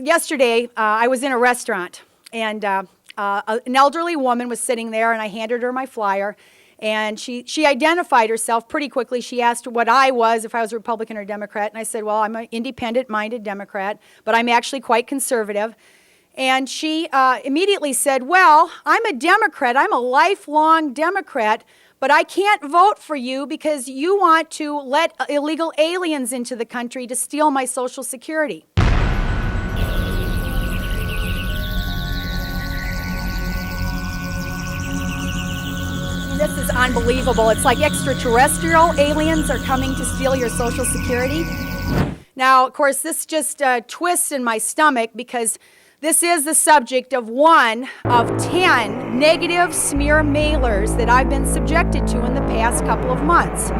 yesterday, I was in a restaurant, and an elderly woman was sitting there, and I handed her my flyer, and she identified herself pretty quickly. She asked what I was, if I was a Republican or Democrat, and I said, well, I'm an independent-minded Democrat, but I'm actually quite conservative. And she immediately said, well, I'm a Democrat. I'm a lifelong Democrat, but I can't vote for you because you want to let illegal aliens into the country to steal my Social Security. This is unbelievable. It's like extraterrestrial aliens are coming to steal your Social Security. Now, of course, this just twists in my stomach because this is the subject of one of 10 negative smear mailers that I've been subjected to in the past couple of months.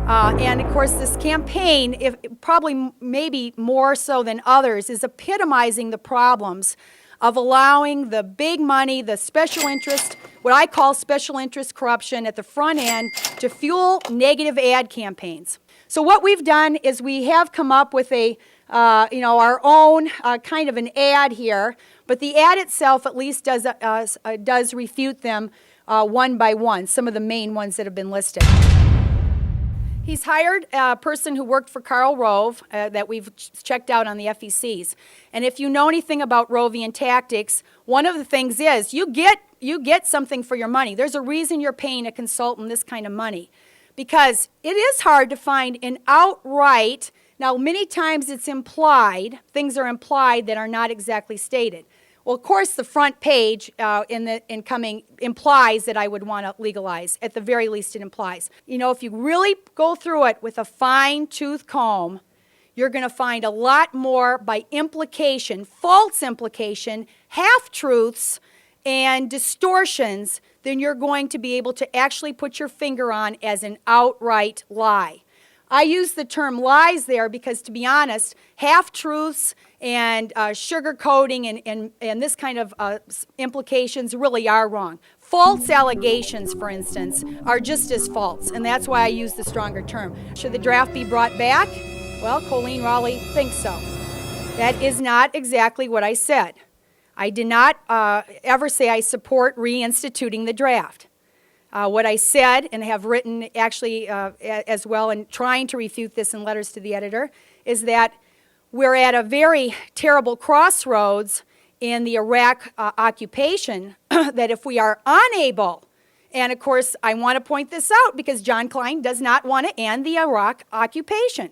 And of course, this campaign, probably maybe more so than others, is epitomizing the problems of allowing the big money, the special interest, what I call special interest corruption at the front end to fuel negative ad campaigns. So what we've done is we have come up with our own kind of an ad here, but the ad itself at least does refute them one by one, some of the main ones that have been listed. He's hired a person who worked for Karl Rove that we've checked out on the FECs. And if you know anything about Rovian tactics, one of the things is you get something for your money. There's a reason you're paying a consultant this kind of money. Because it is hard to find an outright, now many times it's implied, things are implied that are not exactly stated. Well, of course, the front page in the incoming implies that I would want to legalize. At the very least, it implies. You know, if you really go through it with a fine-tooth comb, you're going to find a lot more by implication, false implication, half-truths, and distortions than you're going to be able to actually put your finger on as an outright lie. I use the term lies there because, to be honest, half-truths and sugarcoating and this kind of implications really are wrong. False allegations, for instance, are just as false, and that's why I use the stronger term. Should the draft be brought back? Well, Coleen Rowley thinks so. That is not exactly what I said. I did not ever say I support reinstituting the draft. What I said, and have written actually as well, and trying to refute this in letters to the editor, is that we're at a very terrible crossroads in the Iraq occupation that if we are unable, and of course I want to point this out because John Kline does not want to end the Iraq occupation.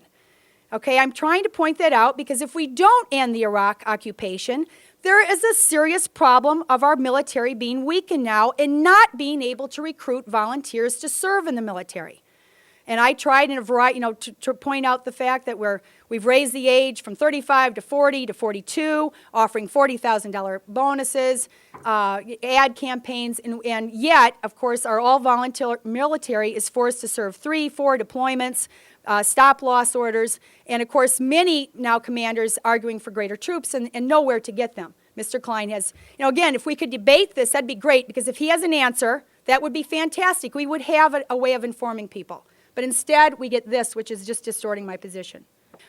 Okay, I'm trying to point that out because if we don't end the Iraq occupation, there is a serious problem of our military being weakened now and not being able to recruit volunteers to serve in the military. And I tried in a variety, to point out the fact that we've raised the age from 35 to 40 to 42, offering $40,000 bonuses, ad campaigns, and yet, of course, our all-volunteer military is forced to serve 3, 4 deployments, stop-loss orders, and of course many now commanders arguing for greater troops and nowhere to get them. Mr. Kline has, again, if we could debate this, that'd be great, because if he has an answer, that would be fantastic. We would have a way of informing people. But instead, we get this, which is just distorting my position.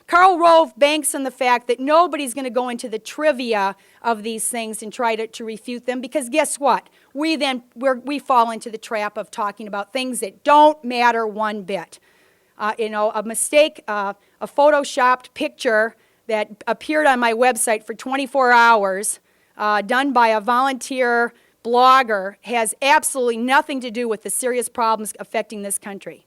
Karl Rove banks on the fact that nobody's going to go into the trivia of these things and try to refute them, because guess what? We fall into the trap of talking about things that don't matter one bit. A mistake, a photoshopped picture that appeared on my website for 24 hours, done by a volunteer blogger, has absolutely nothing to do with the serious problems affecting this country.